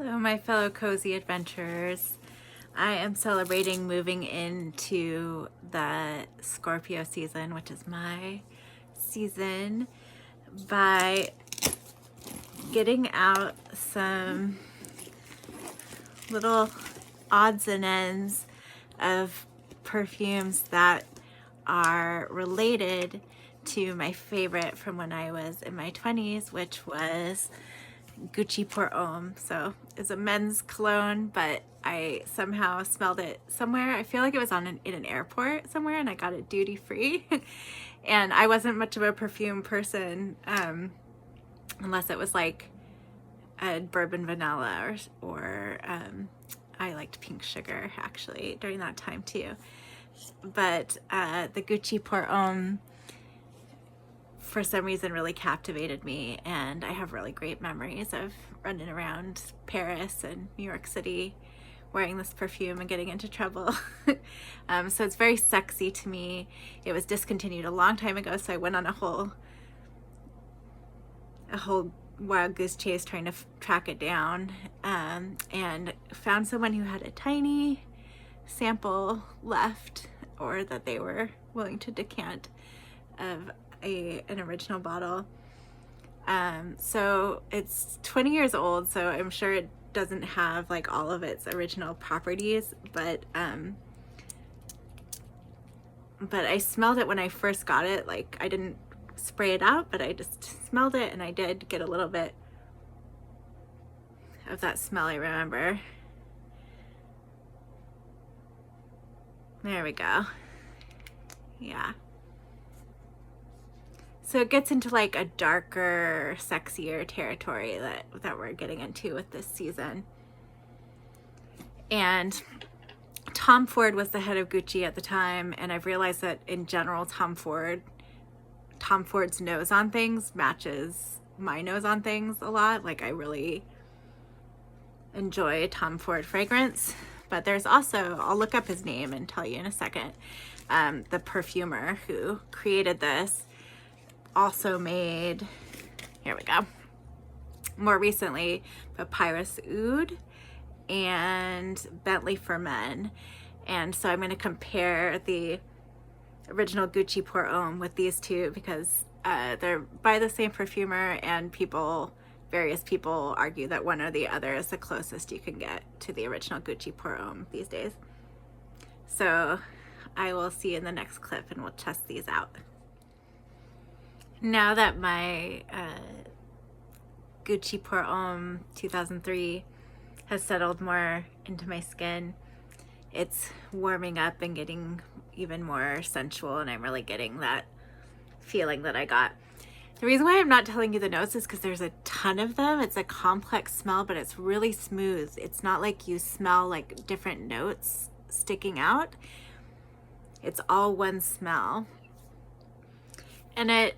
Hello, my fellow cozy adventurers. I am celebrating moving into the Scorpio season, which is my season, by getting out some little odds and ends of perfumes that are related to my favorite from when I was in my 20s, which was Gucci pour Homme. So it's a men's cologne, but I somehow smelled it somewhere. I feel like it was in an airport somewhere, and I got it duty free. And I wasn't much of a perfume person, unless it was like a bourbon vanilla or I liked pink sugar actually during that time too. But the Gucci pour Homme for some reason really captivated me, and I have really great memories of running around Paris and New York City wearing this perfume and getting into trouble. So it's very sexy to me. It was discontinued a long time ago, so I went on a whole wild goose chase trying to track it down, and found someone who had a tiny sample left, or that they were willing to decant, of an original bottle. So it's 20 years old, so I'm sure it doesn't have like all of its original properties, but I smelled it when I first got it. Like, I didn't spray it out, but I just smelled it, and I did get a little bit of that smell, I remember. There we go. Yeah. So it gets into like a darker, sexier territory that we're getting into with this season. And Tom Ford was the head of Gucci at the time, and I've realized that in general, Tom Ford's nose on things matches my nose on things a lot. Like, I really enjoy Tom Ford fragrance. But there's also, I'll look up his name and tell you in a second, the perfumer who created this also made, here we go, more recently, Papyrus Oud and Bentley For Men. And so I'm going to compare the original Gucci pour Homme with these two, because they're by the same perfumer, and various people argue that one or the other is the closest you can get to the original Gucci pour Homme these days. So I will see you in the next clip, and we'll test these out. Now that my Gucci pour Homme 2003 has settled more into my skin, it's warming up and getting even more sensual, and I'm really getting that feeling that I got. The reason why I'm not telling you the notes is because there's a ton of them. It's a complex smell, but it's really smooth. It's not like you smell like different notes sticking out. It's all one smell. And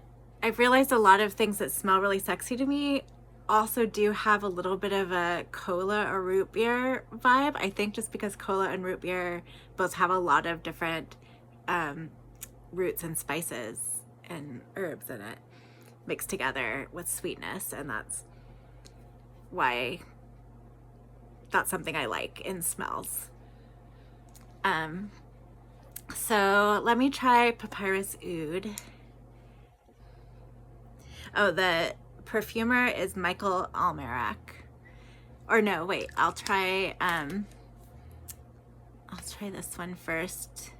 I've realized a lot of things that smell really sexy to me also do have a little bit of a cola or root beer vibe. I think just because cola and root beer both have a lot of different roots and spices and herbs in it mixed together with sweetness, and that's why that's something I like in smells. So let me try Papyrus Oud. Oh, the perfumer is Michel Almairac. Or no, wait, I'll try this one first.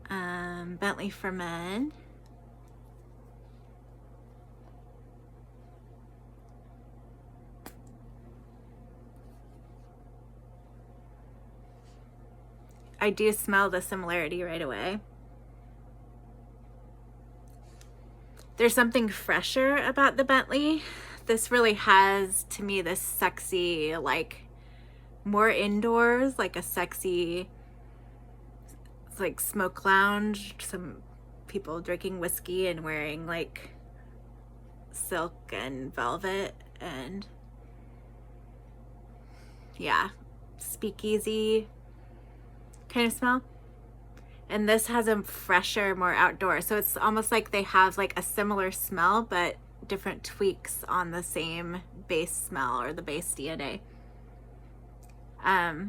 Bentley For Men. I do smell the similarity right away. There's something fresher about the Bentley. This really has, to me, this sexy, like, more indoors, like a sexy, like, smoke lounge. Some people drinking whiskey and wearing, like, silk and velvet, and yeah, speakeasy kind of smell. And this has a fresher, more outdoor. So it's almost like they have like a similar smell, but different tweaks on the same base smell or the base DNA. Yeah,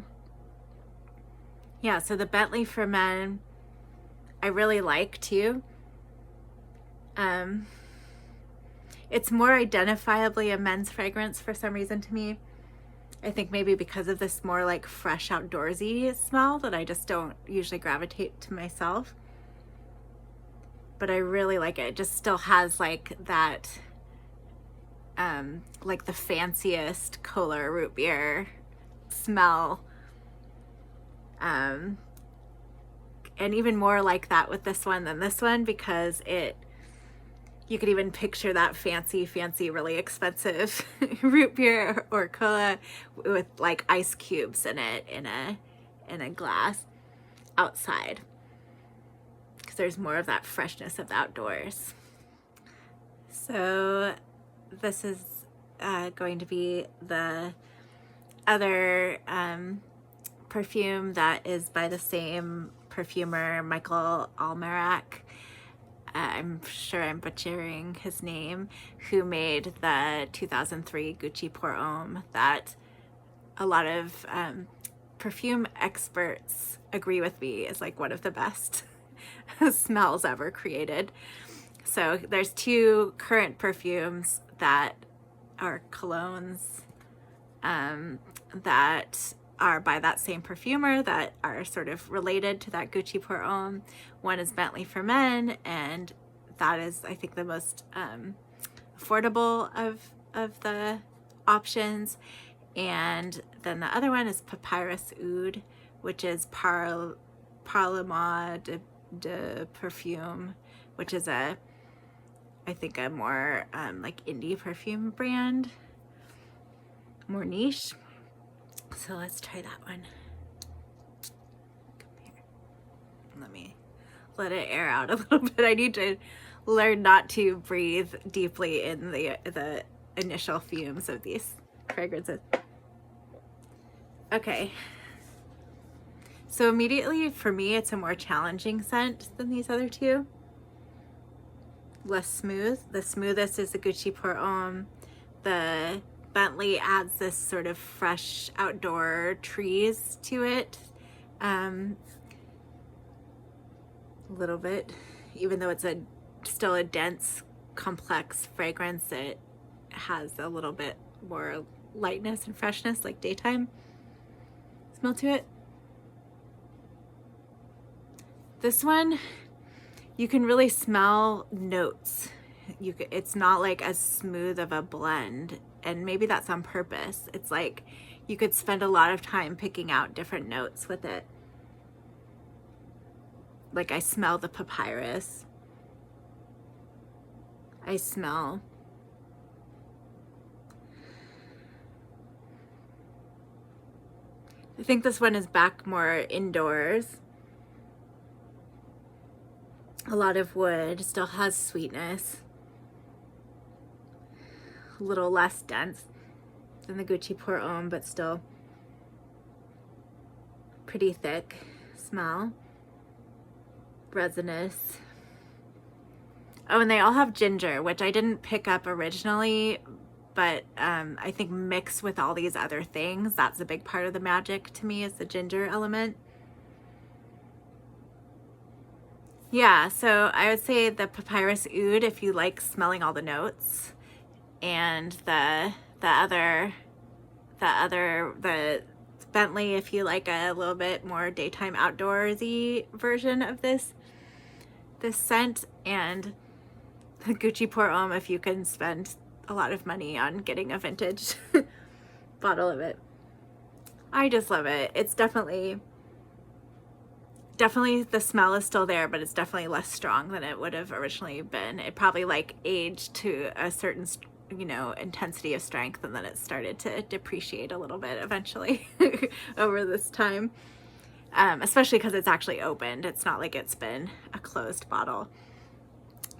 so the Bentley For Men I really like too. It's more identifiably a men's fragrance for some reason to me. I think maybe because of this more like fresh outdoorsy smell that I just don't usually gravitate to myself. But I really like it. It just still has like that, like the fanciest Kohler root beer smell. And even more like that with this one than this one, because you could even picture that fancy, really expensive root beer or cola with like ice cubes in it in a glass outside, because there's more of that freshness of the outdoors. So this is going to be the other perfume that is by the same perfumer, Michel Almairac. I'm sure I'm butchering his name, who made the 2003 Gucci Pour Homme that a lot of perfume experts agree with me is like one of the best smells ever created. So there's two current perfumes that are colognes that are by that same perfumer that are sort of related to that Gucci Pour Homme. One is Bentley For Men, and that is, I think, the most affordable of the options. And then the other one is Papyrus Oud, which is Parlement de Perfume, which is I think a more like indie perfume brand, more niche. So let's try that one. Come here. Let me let it air out a little bit. I need to learn not to breathe deeply in the initial fumes of these fragrances. Okay. So immediately for me, it's a more challenging scent than these other two. Less smooth. The smoothest is the Gucci Pour Homme. The Bentley adds this sort of fresh outdoor trees to it, a little bit, even though it's still a dense, complex fragrance. It has a little bit more lightness and freshness, like daytime smell to it. This one, you can really smell notes. It's not like as smooth of a blend, and maybe that's on purpose. It's like you could spend a lot of time picking out different notes with it. Like I smell the papyrus. I think this one is back more indoors. A lot of wood, still has sweetness. A little less dense than the Gucci Pour Homme, but still pretty thick smell. Resinous. Oh, and they all have ginger, which I didn't pick up originally, but I think mixed with all these other things, that's a big part of the magic to me, is the ginger element. Yeah, so I would say the Papyrus Oud if you like smelling all the notes, and the Bentley if you like a little bit more daytime outdoorsy version of this scent, and the Gucci Pour Homme if you can spend a lot of money on getting a vintage bottle of it. I just love it. It's definitely the smell is still there, but it's definitely less strong than it would have originally been. It probably like aged to a certain, intensity of strength, and then it started to depreciate a little bit eventually over this time. Especially because it's actually opened. It's not like it's been a closed bottle.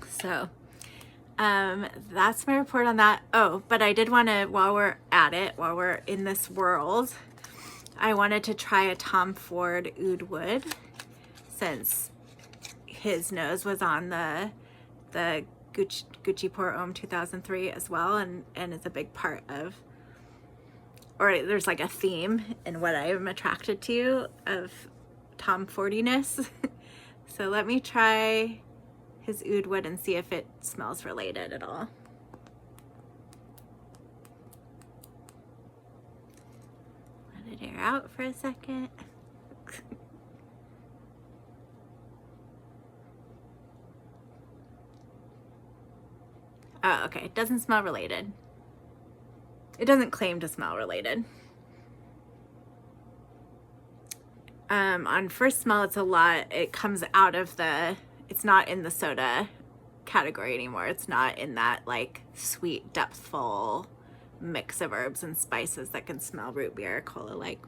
So that's my report on that. Oh, but I did want to, while we're in this world, I wanted to try a Tom Ford Oud Wood, since his nose was on the Gucci Pour Homme 2003 as well, and is a big part of or there's like a theme in what I am attracted to of Tom Fordiness. So let me try his oud wood and see if it smells related at all. Let it air out for a second. Oh, okay, it doesn't smell related. It doesn't claim to smell related. On first smell, it's a lot. It comes out of the, it's not in the soda category anymore. It's not in that like sweet, depthful mix of herbs and spices that can smell root beer or cola like.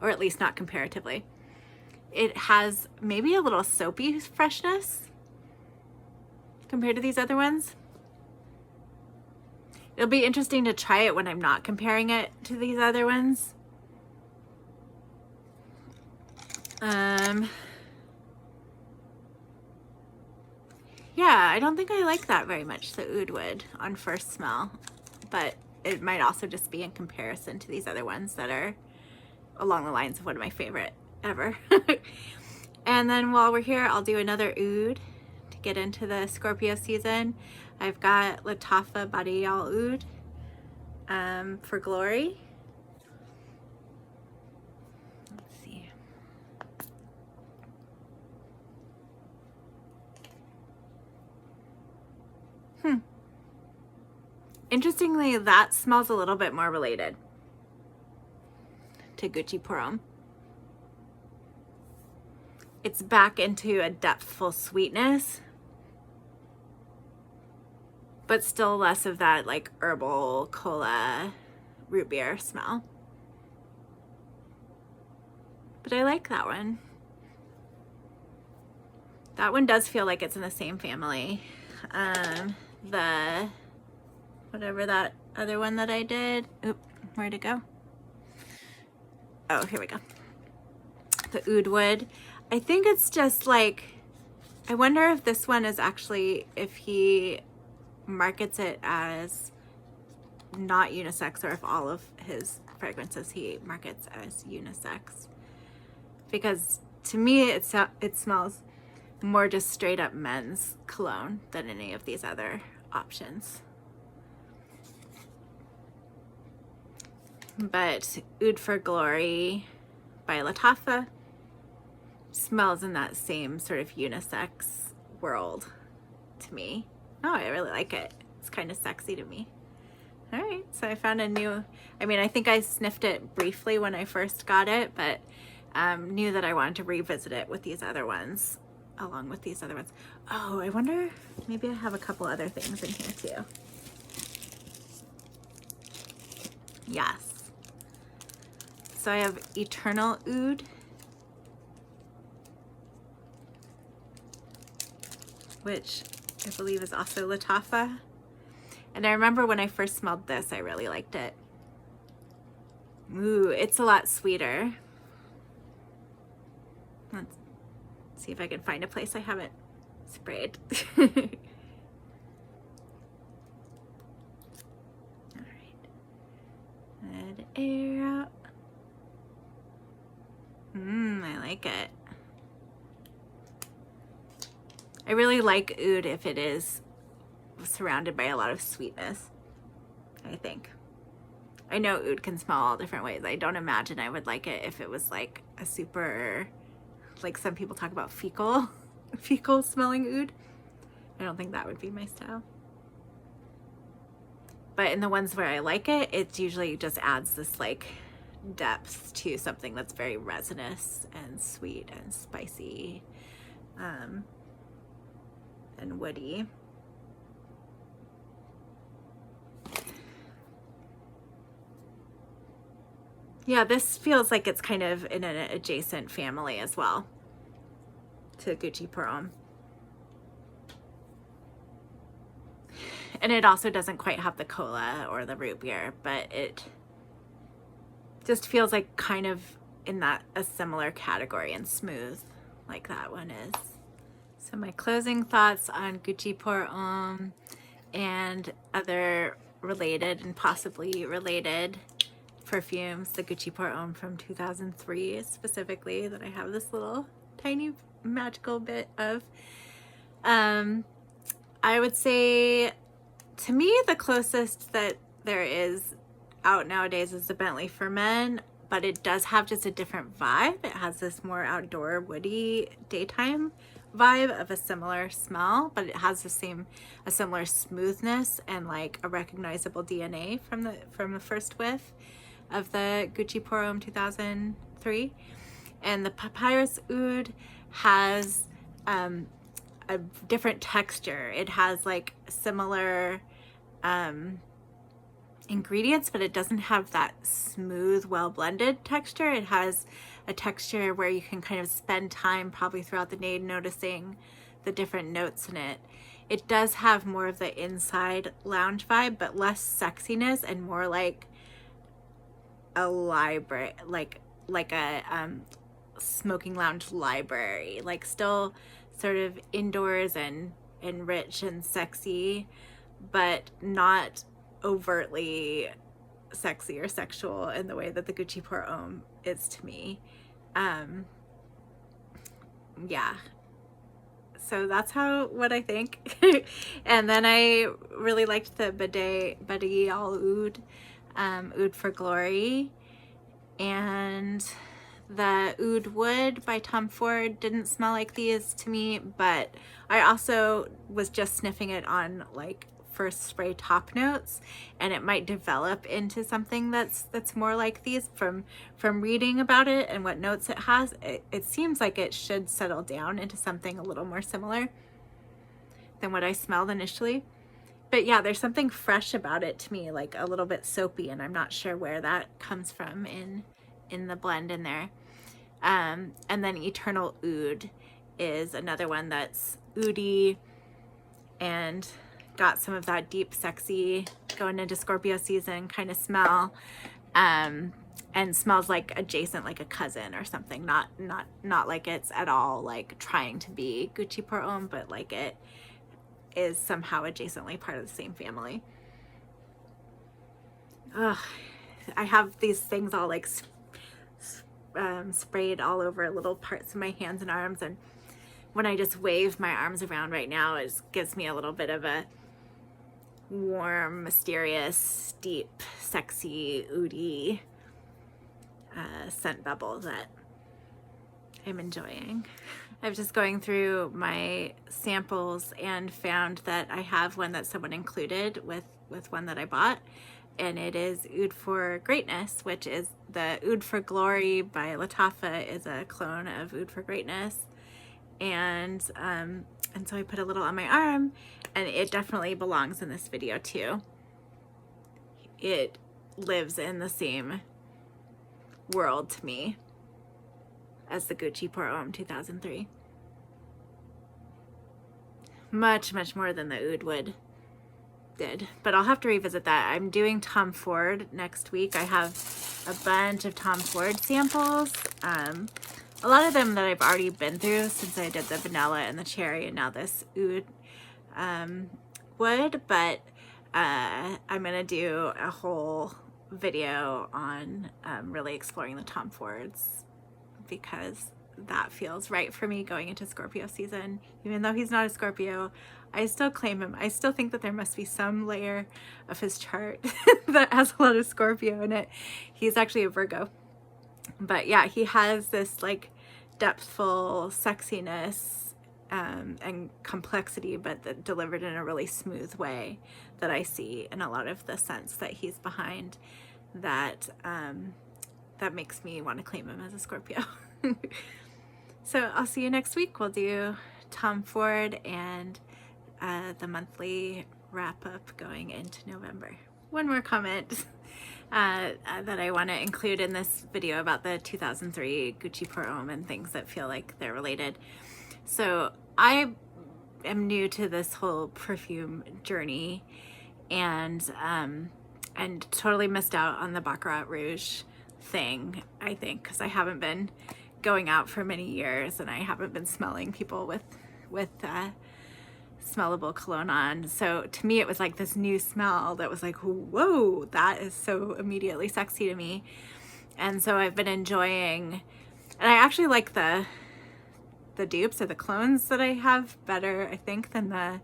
Or at least not comparatively. It has maybe a little soapy freshness compared to these other ones. It'll be interesting to try it when I'm not comparing it to these other ones. Yeah, I don't think I like that very much, the oud wood on first smell, but it might also just be in comparison to these other ones that are along the lines of one of my favorite ever. And then while we're here, I'll do another oud to get into the Scorpio season. I've got Latafa Badiyal Oud for Glory. Let's see. Interestingly, that smells a little bit more related to Gucci Pour Homme. It's back into a depthful sweetness, but still less of that like herbal cola root beer smell. But I like that one. That one does feel like it's in the same family. The whatever that other one that I did. Oop, where'd it go? Oh, here we go. The oud wood. I think it's just like, I wonder if this one is actually, if he markets it as not unisex, or if all of his fragrances he markets as unisex. Because to me, it smells more just straight up men's cologne than any of these other options. But Oud for Glory by Latafa smells in that same sort of unisex world to me. Oh, I really like it. It's kind of sexy to me. All right, so I found a new, I mean, I think I sniffed it briefly when I first got it, but knew that I wanted to revisit it with these other ones, along with these other ones. Oh, I wonder, maybe I have a couple other things in here too. Yes. So I have Eternal Oud, which I believe is also Latafa. And I remember when I first smelled this, I really liked it. Ooh, it's a lot sweeter. Let's see if I can find a place I haven't sprayed. All right. Let air out. I like it. I really like oud if it is surrounded by a lot of sweetness, I think. I know oud can smell all different ways. I don't imagine I would like it if it was like a super, like some people talk about fecal smelling oud. I don't think that would be my style. But in the ones where I like it, it usually just adds this like depth to something that's very resinous and sweet and spicy and woody. Yeah, this feels like it's kind of in an adjacent family as well to Gucci Pour Homme. And it also doesn't quite have the cola or the root beer, but it just feels like kind of in that a similar category and smooth like that one is. So my closing thoughts on Gucci Pour Homme and other related and possibly related perfumes. The Gucci Pour Homme from 2003 specifically, that I have this little tiny magical bit of. I would say, to me, the closest that there is out nowadays is the Bentley For Men, but it does have just a different vibe. It has this more outdoor, woody, daytime vibe of a similar smell, but it has a similar smoothness and like a recognizable DNA from the first whiff of the Gucci Pour Homme 2003. And the Papyrus Oud has a different texture. It has like similar ingredients, but it doesn't have that smooth, well blended texture. It has a texture where you can kind of spend time probably throughout the day noticing the different notes in it. It does have more of the inside lounge vibe, but less sexiness and more like a library, like a smoking lounge library, like still sort of indoors and rich and sexy, but not overtly sexy or sexual in the way that the Gucci Pour Homme is to me. Yeah, so that's what I think. And then I really liked the Papyrus Oud, Oud for Glory, and the Oud Wood by Tom Ford didn't smell like these to me, but I also was just sniffing it on like first spray top notes, and it might develop into something that's more like these from reading about it and what notes it has. It seems like it should settle down into something a little more similar than what I smelled initially. But yeah, there's something fresh about it to me, like a little bit soapy, and I'm not sure where that comes from in the blend in there. And then Eternal Oud is another one that's oody and got some of that deep, sexy, going into Scorpio season kind of smell, and smells like adjacent, like a cousin or something. Not like it's at all like trying to be Gucci Pour Homme, but like it is somehow adjacently part of the same family. Ugh, I have these things all like sprayed all over little parts of my hands and arms, and when I just wave my arms around right now, it just gives me a little bit of a warm, mysterious, deep, sexy, oody scent bubble that I'm enjoying. I was just going through my samples and found that I have one that someone included with one that I bought, and it is Oud for Greatness, which is the Oud for Glory by Lattafa is a clone of Oud for Greatness. And so I put a little on my arm, and it definitely belongs in this video too. It lives in the same world to me as the Gucci Pour Homme 2003. Much, much more than the Oud Wood did, but I'll have to revisit that. I'm doing Tom Ford next week. I have a bunch of Tom Ford samples. A lot of them that I've already been through since I did the vanilla and the cherry and now this Oud wood, but I'm gonna do a whole video on really exploring the Tom Fords, because that feels right for me going into Scorpio season. Even though he's not a Scorpio, I still claim him. I still think that there must be some layer of his chart that has a lot of Scorpio in it. He's actually a Virgo. But yeah, he has this like depthful sexiness and complexity, but delivered in a really smooth way that I see in a lot of the scents that he's behind, that that makes me want to claim him as a Scorpio. So I'll see you next week. We'll do Tom Ford and the monthly wrap up going into November. One more comment that I want to include in this video about the 2003 Gucci Pour Homme and things that feel like they're related. So I am new to this whole perfume journey, and totally missed out on the Baccarat Rouge thing, I think, because I haven't been going out for many years, and I haven't been smelling people with smellable cologne on. So to me, it was like this new smell that was like, whoa, that is so immediately sexy to me. And so I've been enjoying, and I actually like the dupes or the clones that I have better, I think, than the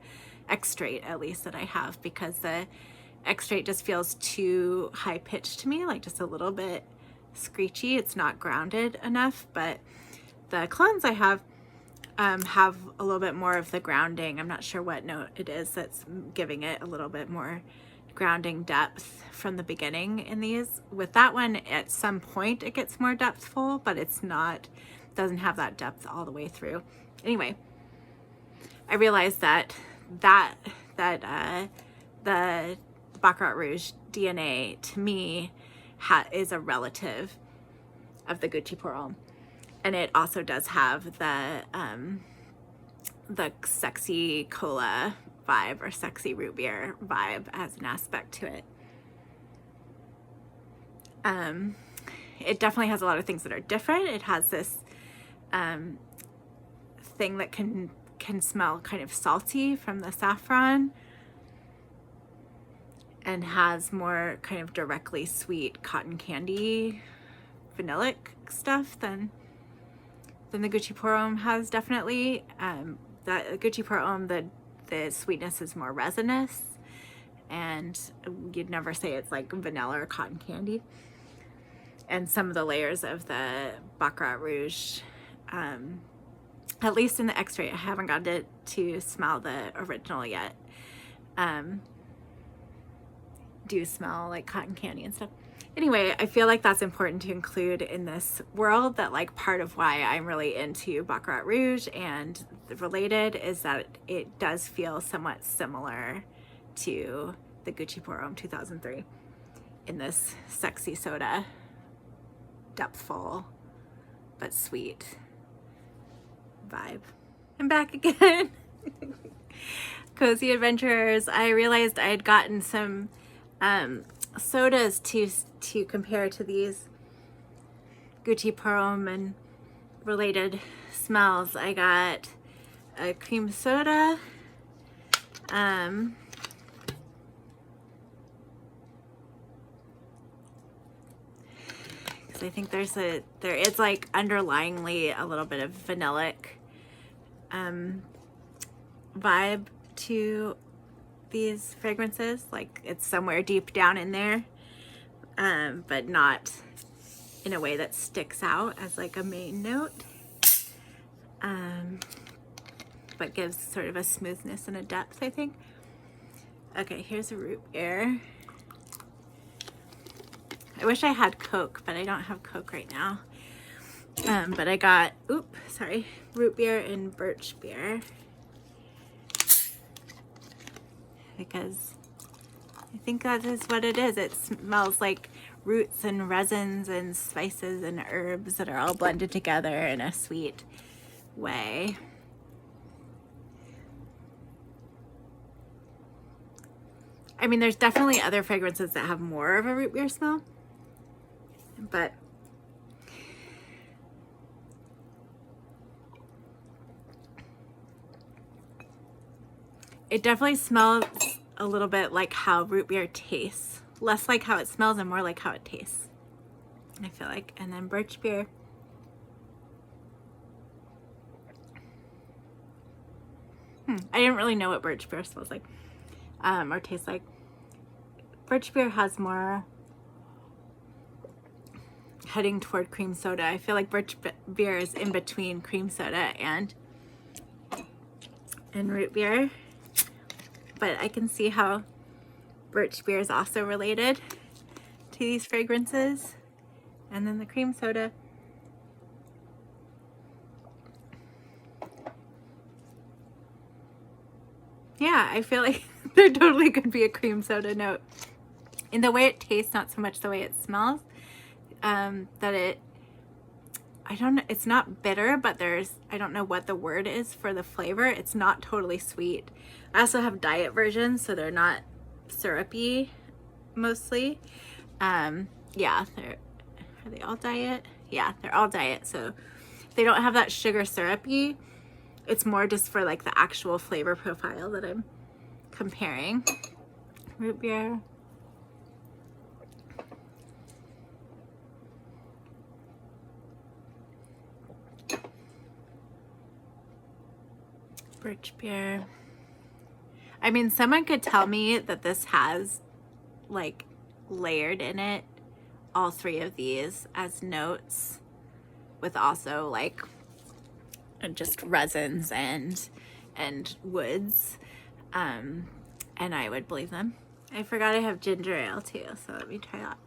X-Straight, at least, that I have, because the X-Straight just feels too high pitched to me, like just a little bit screechy. It's not grounded enough, but the clones I have a little bit more of the grounding. I'm not sure what note it is that's giving it a little bit more grounding depth from the beginning in these. With that one, at some point it gets more depthful, but it's not, doesn't have that depth all the way through. Anyway, I realized that the Baccarat Rouge DNA to me is a relative of the Gucci Pour Homme. And it also does have the sexy cola vibe or sexy root beer vibe as an aspect to it. It definitely has a lot of things that are different. It has this thing that can smell kind of salty from the saffron, and has more kind of directly sweet cotton candy vanillic stuff than the Gucci Pour Homme has, definitely. The Gucci Pour Homme, the sweetness is more resinous, and you'd never say it's like vanilla or cotton candy. And some of the layers of the Baccarat Rouge, at least in the X-Straight, I haven't gotten to smell the original yet, do smell like cotton candy and stuff. Anyway, I feel like that's important to include in this world, that like part of why I'm really into Baccarat Rouge and related is that it does feel somewhat similar to the Gucci Pour Homme 2003 in this sexy soda, depthful but sweet vibe. I'm back again. Cozy Adventurers. I realized I had gotten some sodas to compare to these Gucci Pour Homme and related smells. I got a cream soda, because I think there is like underlyingly a little bit of vanillic vibe to these fragrances, like it's somewhere deep down in there, but not in a way that sticks out as like a main note, but gives sort of a smoothness and a depth, I think. Okay, here's a root beer. I wish I had Coke, but I don't have Coke right now. But I got, root beer and birch beer, because I think that is what it is. It smells like roots and resins and spices and herbs that are all blended together in a sweet way. I mean, there's definitely other fragrances that have more of a root beer smell, but it definitely smells a little bit like how root beer tastes. Less like how it smells and more like how it tastes, I feel like. And then birch beer. I didn't really know what birch beer smells like or tastes like. Birch beer has more heading toward cream soda. I feel like birch beer is in between cream soda and root beer. But I can see how birch beer is also related to these fragrances. And then the cream soda. Yeah, I feel like there totally could be a cream soda note in the way it tastes, not so much the way it smells. It's not bitter, but I don't know what the word is for the flavor. It's not totally sweet. I also have diet versions, so they're not syrupy mostly. Yeah, are they all diet? Yeah, they're all diet, so they don't have that sugar syrupy it's more just for like the actual flavor profile that I'm comparing. Root beer. Birch beer. I mean, someone could tell me that this has like layered in it all three of these as notes with also like just resins and woods, and I would believe them. I forgot I have ginger ale too, so let me try that.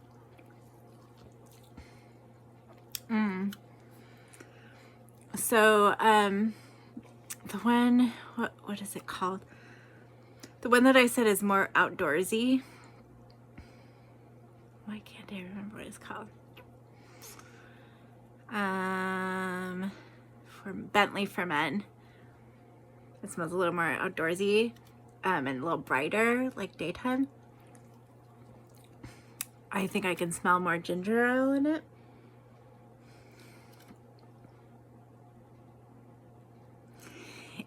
So the one, what is it called? The one that I said is more outdoorsy. Why can't I remember what it's called? For Bentley For Men. It smells a little more outdoorsy, and a little brighter, like daytime. I think I can smell more ginger ale in it.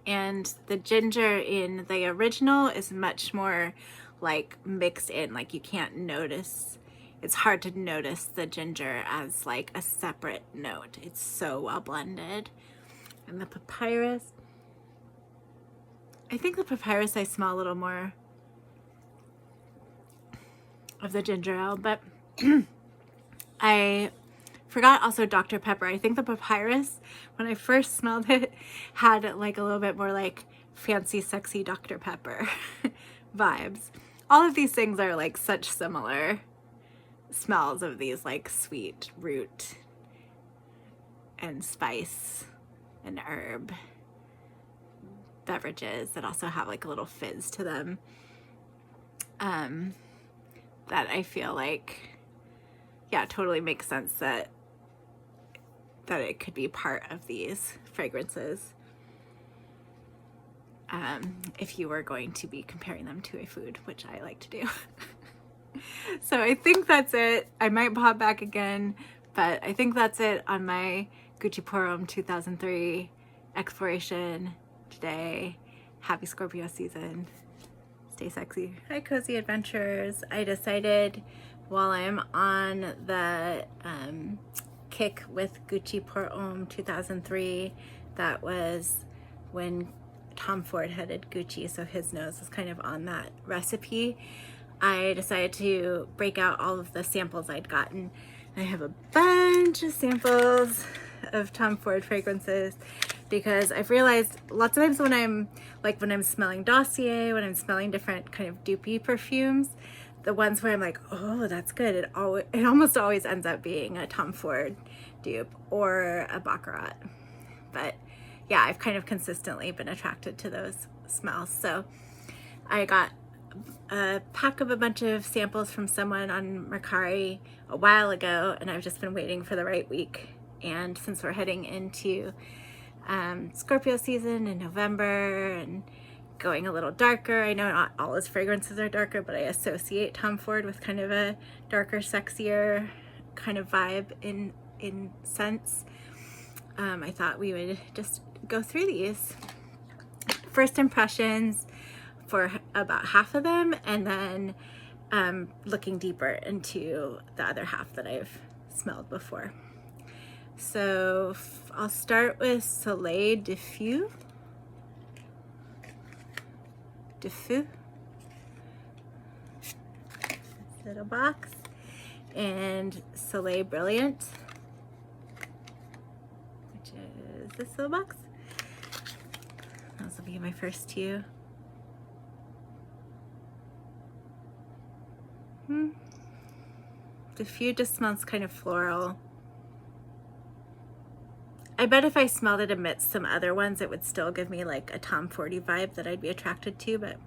And the ginger in the original is much more like mixed in, like you can't notice. It's hard to notice the ginger as like a separate note. It's so well blended. And the papyrus, I think the papyrus I smell a little more of the ginger ale, but I forgot also Dr. Pepper. I think the papyrus, when I first smelled it, had like a little bit more like fancy, sexy Dr. Pepper vibes. All of these things are like such similar smells of these like sweet root and spice and herb beverages that also have like a little fizz to them, that I feel like, yeah, totally makes sense that it could be part of these fragrances, if you were going to be comparing them to a food, which I like to do. So I think that's it. I might pop back again, but I think that's it on my Gucci Pour Homme 2003 exploration today. Happy Scorpio season. Stay sexy. Hi, Cozy Adventurers. I decided while I'm on the kick with Gucci Pour Homme 2003, that was when Tom Ford headed Gucci, so his nose was kind of on that recipe. I decided to break out all of the samples I'd gotten. I have a bunch of samples of Tom Ford fragrances because I've realized lots of times when I'm smelling Dossier, when I'm smelling different kind of dupey perfumes, the ones where I'm like, oh, that's good, it almost always ends up being a Tom Ford dupe or a Baccarat. But yeah, I've kind of consistently been attracted to those smells. So I got a pack of a bunch of samples from someone on Mercari a while ago, and I've just been waiting for the right week. And since we're heading into Scorpio season in November and going a little darker, I know not all his fragrances are darker, but I associate Tom Ford with kind of a darker, sexier kind of vibe in scents. I thought we would just go through these. First impressions for about half of them, and then looking deeper into the other half that I've smelled before. So I'll start with Soleil Diffus. This little box, and Soleil Brilliant, which is this little box. Those will be my first two. Diffus just smells kind of floral. I bet if I smelled it amidst some other ones, it would still give me like a Tom Fordy vibe that I'd be attracted to, but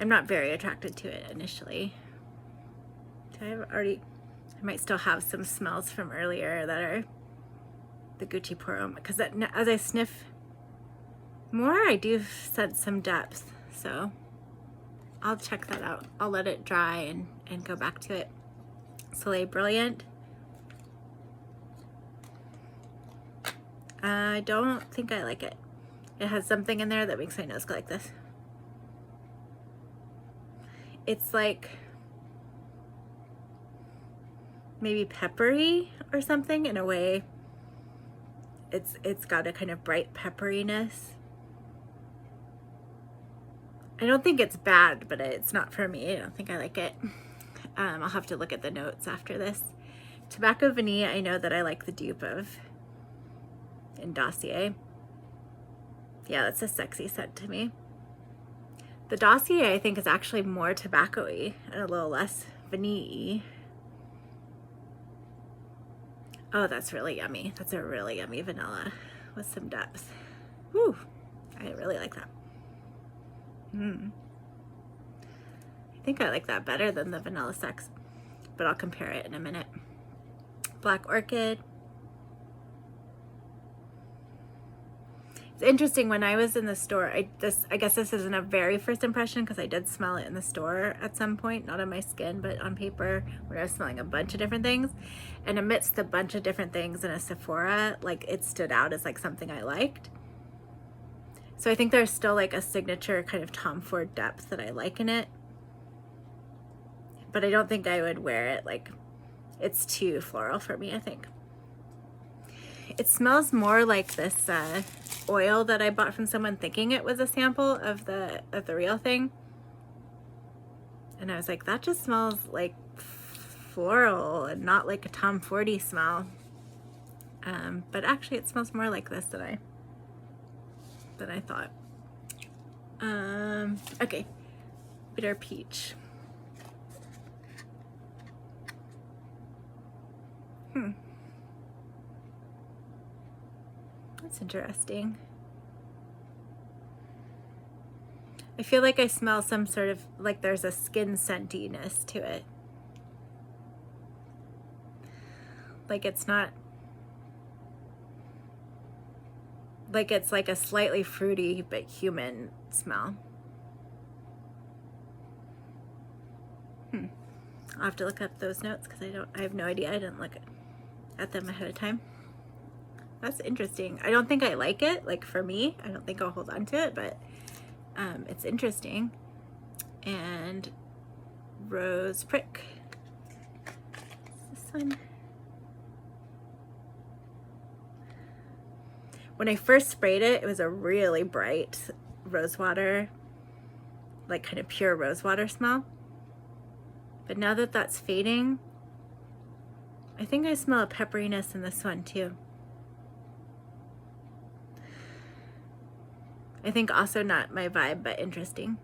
I'm not very attracted to it initially. I might still have some smells from earlier that are the Gucci Pour Homme, because as I sniff more, I do sense some depth, so I'll check that out. I'll let it dry and go back to it. Soleil Brilliant. I don't think I like it. It has something in there that makes my nose go like this. It's like maybe peppery or something in a way. It's got a kind of bright pepperiness. I don't think it's bad, but it's not for me. I don't think I like it. I'll have to look at the notes after this. Tobacco Vanille, I know that I like the dupe of in Dossier. Yeah, that's a sexy scent to me. The Dossier, I think, is actually more tobacco-y and a little less vanille-y. Oh, that's really yummy. That's a really yummy vanilla with some depth. Whew, I really like that. I think I like that better than the Vanilla Sex, but I'll compare it in a minute. Black Orchid. It's interesting, when I was in the store, I guess this isn't a very first impression because I did smell it in the store at some point, not on my skin, but on paper, when I was smelling a bunch of different things. And amidst a bunch of different things in a Sephora, like, it stood out as like something I liked. So I think there's still like a signature kind of Tom Ford depth that I like in it. But I don't think I would wear it, like, it's too floral for me, I think. It smells more like this oil that I bought from someone thinking it was a sample of the real thing. And I was like, that just smells like floral and not like a Tom Fordy smell. But actually it smells more like this than I thought. Okay, Bitter Peach. That's interesting. I feel like I smell some sort of, like there's a skin scentiness to it. Like it's not, like it's like a slightly fruity but human smell. I'll have to look up those notes because I have no idea. I didn't look at them ahead of time. That's interesting. I don't think I like it, like for me. I don't think I'll hold on to it, but it's interesting. And Rose Prick. This one. When I first sprayed it, it was a really bright rosewater, like kind of pure rosewater smell. But now that that's fading, I think I smell a pepperiness in this one too. I think also not my vibe, but interesting.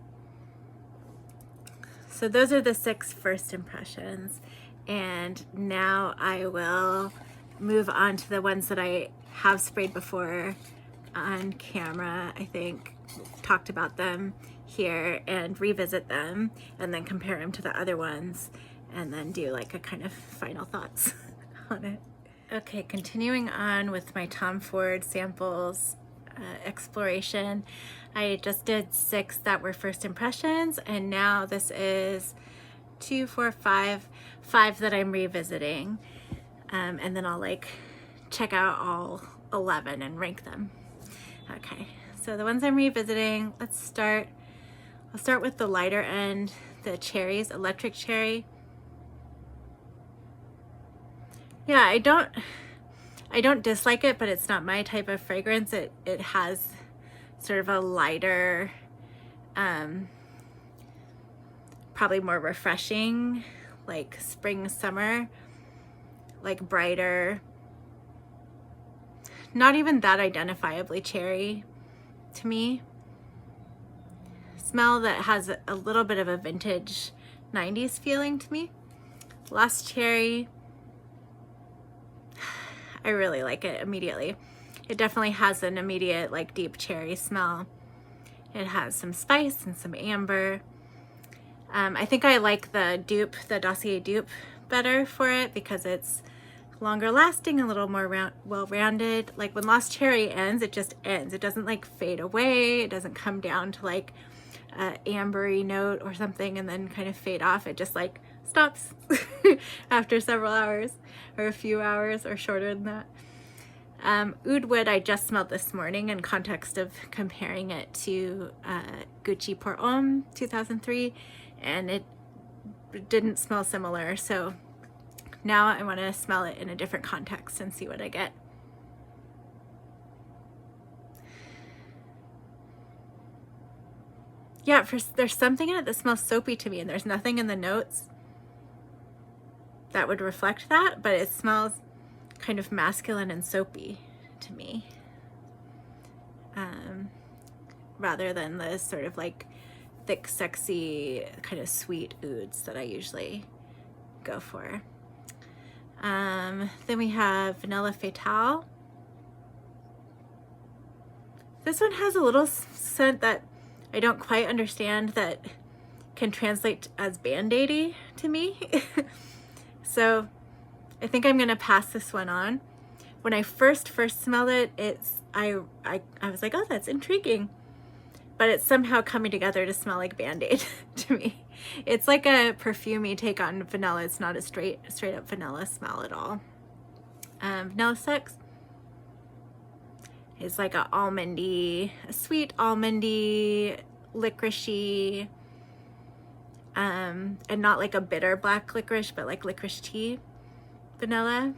So those are the 6 first impressions. And now I will move on to the ones that I have sprayed before on camera. I think talked about them here and revisit them and then compare them to the other ones and then do like a kind of final thoughts on it. Okay, continuing on with my Tom Ford samples exploration. I just did 6 that were first impressions, and now this is 2, 4, 5 that I'm revisiting, and then I'll like check out all 11 and rank them. Okay, so the ones I'm revisiting, I'll start with the lighter end, the cherries, electric cherry. Yeah, I don't dislike it, but it's not my type of fragrance. It has sort of a lighter, probably more refreshing, like spring, summer, like brighter, not even that identifiably cherry to me. Smell that has a little bit of a vintage 90s feeling to me. Lost Cherry, I really like it immediately. It definitely has an immediate like deep cherry smell. It has some spice and some amber. I think I like the dupe, the Dossier dupe better for it because it's longer lasting, a little more well-rounded. Like when Lost Cherry ends, it just ends. It doesn't like fade away. It doesn't come down to like an ambery note or something and then kind of fade off. It just like stops after several hours or a few hours or shorter than that. Oud Wood I just smelled this morning in context of comparing it to Gucci Pour Homme 2003, and it didn't smell similar, so now I want to smell it in a different context and see what I get. Yeah, there's something in it that smells soapy to me, and there's nothing in the notes that would reflect that, but it smells kind of masculine and soapy to me, rather than the sort of like thick, sexy, kind of sweet ouds that I usually go for. Then we have Vanilla Fatale. This one has a little scent that I don't quite understand, that can translate as Band-Aidy to me. So I think I'm gonna pass this one on. When I first smelled it, I was like, oh, that's intriguing. But it's somehow coming together to smell like Band-Aid to me. It's like a perfumey take on vanilla. It's not a straight up vanilla smell at all. Vanilla Sex is like a almondy, a sweet almondy, licoricey, and not like a bitter black licorice, but like licorice tea vanilla.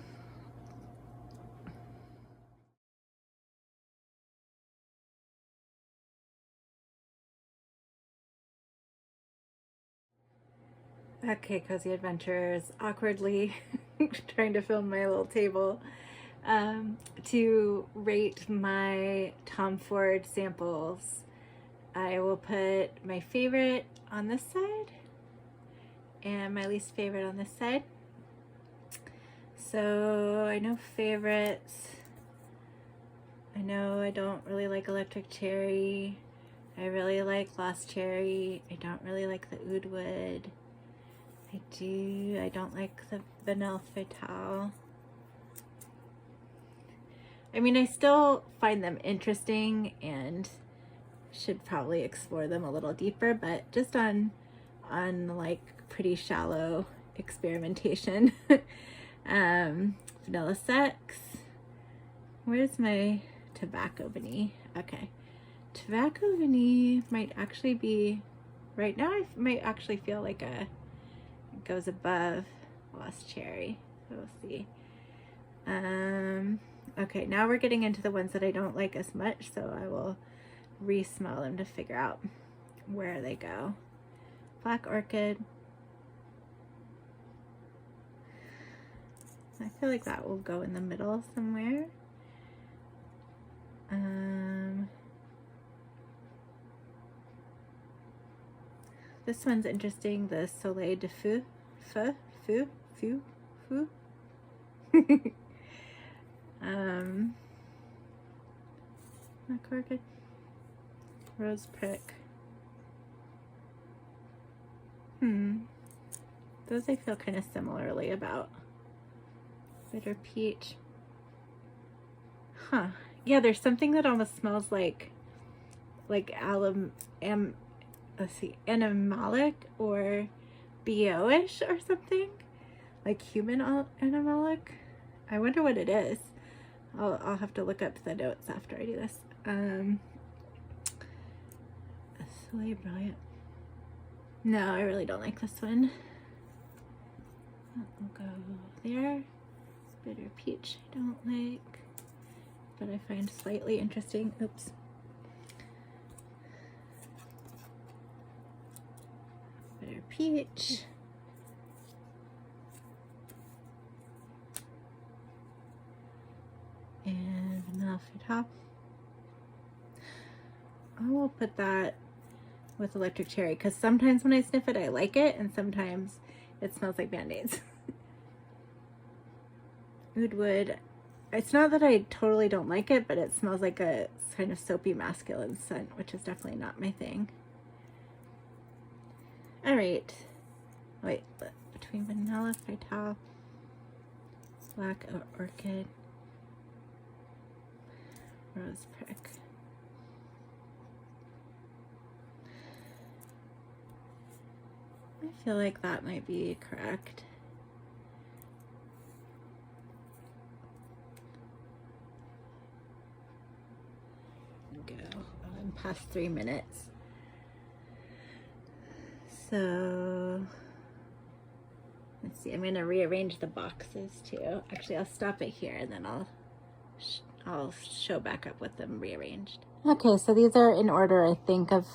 Okay, Cozy Adventures, awkwardly trying to film my little table to rate my Tom Ford samples. I will put my favorite on this side and my least favorite on this side. So I know favorites. I know I don't really like Electric Cherry. I really like Lost Cherry. I don't really like the Oud Wood. I don't like the Vanilla Fatale. I mean, I still find them interesting and should probably explore them a little deeper, but just on like pretty shallow experimentation. Vanilla Sex. Where's my Tobacco Vanille? Okay. Tobacco Vanille might actually be, right now I might actually feel like it goes above Lost Cherry. So we'll see. Okay, now we're getting into the ones that I don't like as much, so I will re-smell them to figure out where they go. Black Orchid. I feel like that will go in the middle somewhere. This one's interesting, the Soleil de Feu. Black Orchid. Rose Prick. Those I feel kind of similarly about. Bitter Peach. Huh. Yeah, there's something that almost smells like animalic or BO-ish or something. Like human animalic. I wonder what it is. I'll have to look up the notes after I do this. Soleil Brilliant. No, I really don't like this one. I'll go there. Bitter Peach I don't like, but I find slightly interesting. Oops. Bitter Peach. And Vanilla Fatale. I will put that with Electric Cherry, because sometimes when I sniff it I like it, and sometimes it smells like Band-Aids. Oud Wood. It's not that I totally don't like it, but it smells like a kind of soapy masculine scent, which is definitely not my thing. Alright. Wait, between Vanilla Fatale, Black Orchid, Rose Prick. I feel like that might be correct. past 3 minutes. So let's see, I'm going to rearrange the boxes too. Actually, I'll stop it here and then I'll show back up with them rearranged. Okay, so these are in order, I think, of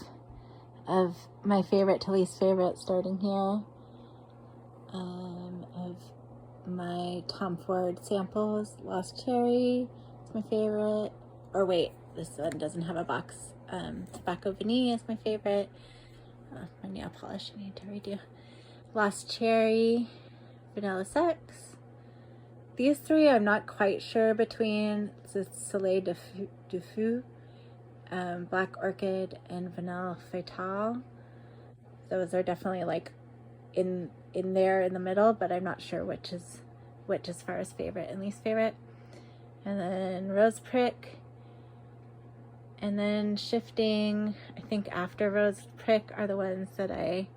my favorite to least favorite, starting here. Of my Tom Ford samples. Lost Cherry is my favorite. Or wait, this one doesn't have a box. Tobacco Vanille is my favorite. My nail polish I need to redo. Lost Cherry, Vanilla Sex. These three I'm not quite sure between. The Soleil de Fou, Black Orchid, and Vanilla Fatale. Those are definitely like in there in the middle, but I'm not sure which is which as far as favorite and least favorite. And then Rose Prick. And then shifting, I think after Rose Prick are the ones that I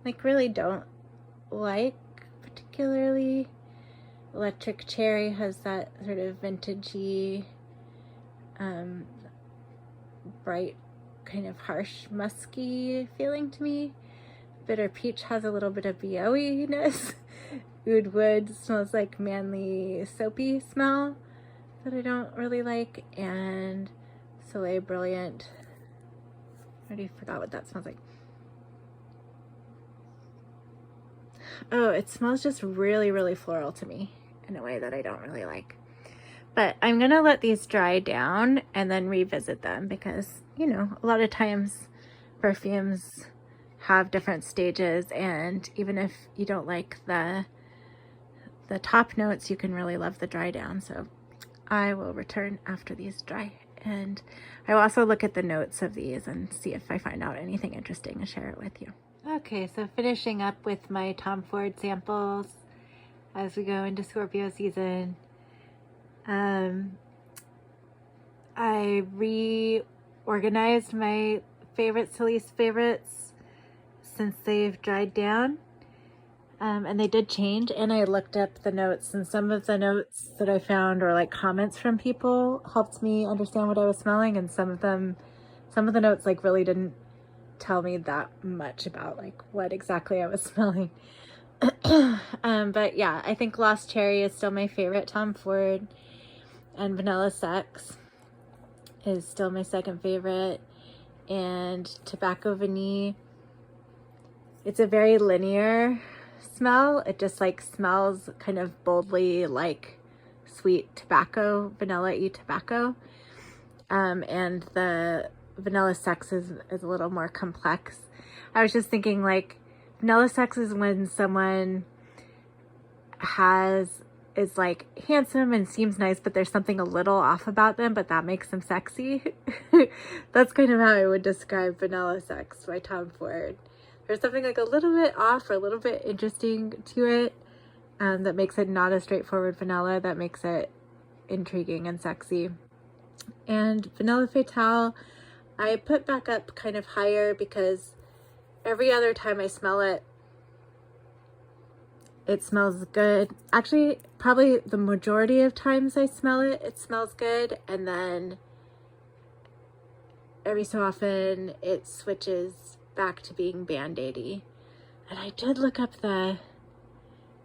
like really don't like particularly. Electric Cherry has that sort of vintagey, bright, kind of harsh, musky feeling to me. Bitter Peach has a little bit of BO-iness. Oud Wood smells like manly, soapy smell that I don't really like. And Soleil Brilliant, I already forgot what that smells like. Oh, it smells just really, really floral to me in a way that I don't really like. But I'm going to let these dry down and then revisit them because, you know, a lot of times perfumes have different stages, and even if you don't like the top notes, you can really love the dry down. So I will return after these dry, and I will also look at the notes of these and see if I find out anything interesting and share it with you. Okay, so finishing up with my Tom Ford samples as we go into Scorpio season. I reorganized my favorites to least favorites since they've dried down. And they did change, and I looked up the notes, and some of the notes that I found were like comments from people helped me understand what I was smelling, and some of the notes like really didn't tell me that much about like what exactly I was smelling. But yeah, I think Lost Cherry is still my favorite Tom Ford, and Vanilla Sex is still my second favorite, and Tobacco Vanille, it's a very linear smell. It just like smells kind of boldly like sweet tobacco, vanilla-y tobacco. And the Vanilla Sex is a little more complex. I was just thinking like Vanilla Sex is when someone is like handsome and seems nice, but there's something a little off about them, but that makes them sexy. That's kind of how I would describe Vanilla Sex by Tom Ford. There's something like a little bit off or a little bit interesting to it, that makes it not a straightforward vanilla, that makes it intriguing and sexy. And Vanilla Fatale, I put back up kind of higher because every other time I smell it, it smells good. Actually, probably the majority of times I smell it, it smells good. And then every so often it switches back to being Band-Aidy. And I did look up the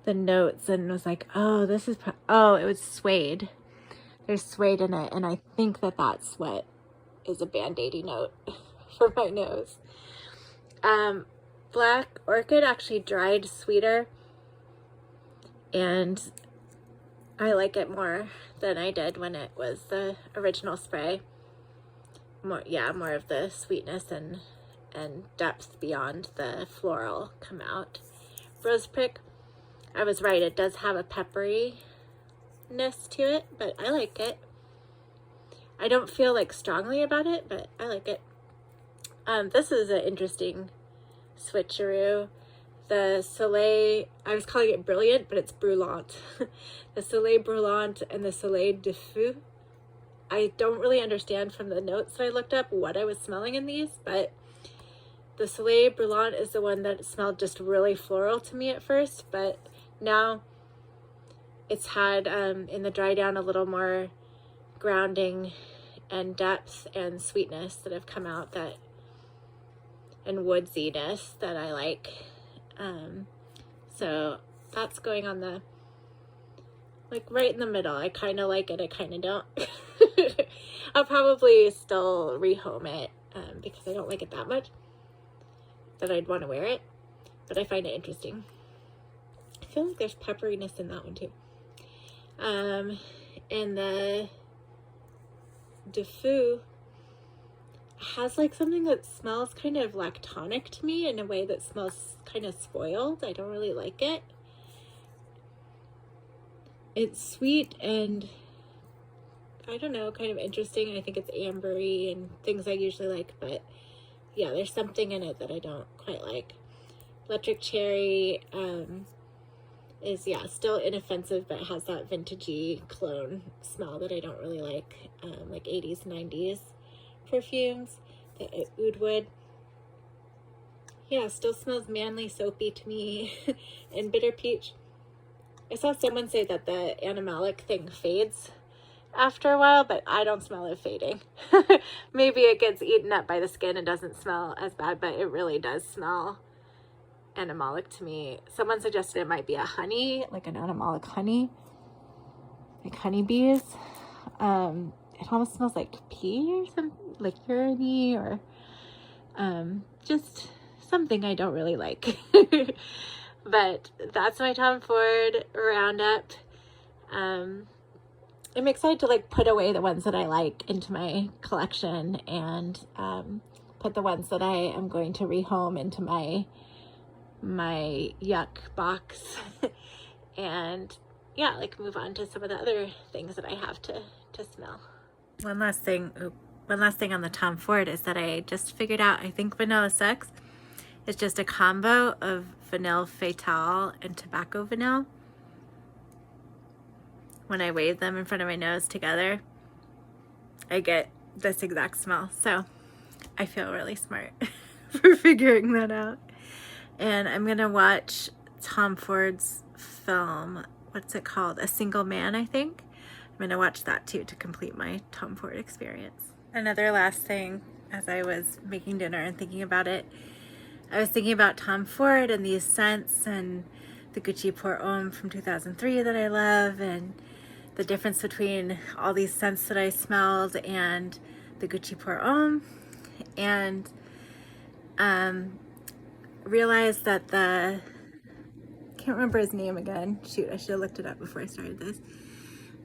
notes and was like, oh, this is, oh, it was suede. There's suede in it, and I think that that's what is a Band-Aidy note for my nose. Black Orchid actually dried sweeter, and I like it more than I did when it was the original spray. More of the sweetness and depth beyond the floral come out. Rose Prick, I was right, it does have a pepperiness to it, but I like it. I don't feel like strongly about it, but I like it. This is an interesting switcheroo. The Soleil, I was calling it Brilliant, but it's Brûlante. The Soleil Brûlante and the Soleil de Fou. I don't really understand from the notes that I looked up what I was smelling in these, but the Soleil Brûlante is the one that smelled just really floral to me at first, but now it's had, in the dry down, a little more grounding and depth and sweetness that have come out, that and woodsiness that I like. So that's going on the, like, right in the middle. I kind of like it, I kind of don't. I'll probably still rehome it because I don't like it that much that I'd want to wear it, but I find it interesting. I feel like there's pepperiness in that one too. And the Defoe has like something that smells kind of lactonic to me in a way that smells kind of spoiled. I don't really like it. It's sweet and, I don't know, kind of interesting. I think it's ambery and things I usually like, but yeah, there's something in it that I don't quite like. Electric Cherry is, yeah, still inoffensive, but has that vintagey cologne smell that I don't really like 80s, 90s perfumes. The Oud wood, yeah, still smells manly, soapy to me. And Bitter Peach, I saw someone say that the animalic thing fades after a while, but I don't smell it fading. Maybe it gets eaten up by the skin and doesn't smell as bad, but it really does smell animalic to me. Someone suggested it might be a honey, like an animalic honey, like honeybees. It almost smells like pee or something, like urine, or just something I don't really like. But that's my Tom Ford roundup. I'm excited to like put away the ones that I like into my collection and put the ones that I am going to rehome into my yuck box. And yeah, like move on to some of the other things that I have to smell. One last thing on the Tom Ford is that I just figured out, I think Vanilla Sex is just a combo of Vanille Fatale and Tobacco Vanille. When I wave them in front of my nose together, I get this exact smell. So I feel really smart for figuring that out. And I'm gonna watch Tom Ford's film, what's it called? A Single Man, I think. I'm gonna watch that too to complete my Tom Ford experience. Another last thing, as I was making dinner and thinking about it, I was thinking about Tom Ford and these scents and the Gucci Pour Homme from 2003 that I love, and the difference between all these scents that I smelled and the Gucci Pour Homme, and realized that I can't remember his name again. Shoot, I should have looked it up before I started this.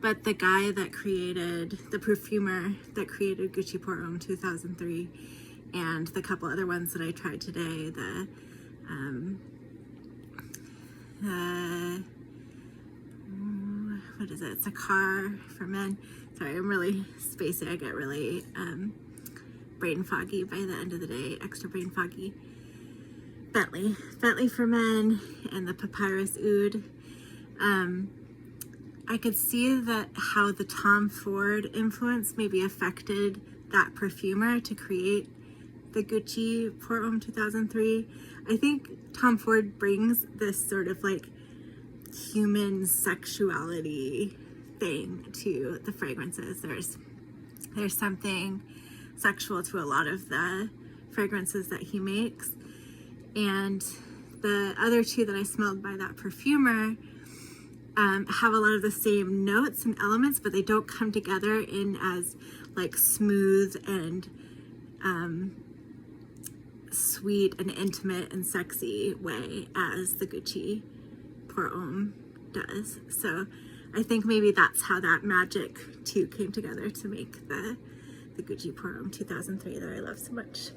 But the guy that created, the perfumer that created Gucci Pour Homme 2003, and the couple other ones that I tried today, what is it? It's a car for men. Sorry, I'm really spacey. I get really brain foggy by the end of the day, extra brain foggy. Bentley For Men and the Papyrus Oud. I could see that how the Tom Ford influence maybe affected that perfumer to create the Gucci Pour Homme 2003. I think Tom Ford brings this sort of like human sexuality thing to the fragrances. There's something sexual to a lot of the fragrances that he makes. And the other two that I smelled by that perfumer have a lot of the same notes and elements, but they don't come together in as like smooth and sweet and intimate and sexy way as the Gucci Pour Homme does. So I think maybe that's how that magic too came together to make the Gucci Pour Homme 2003 that I love so much.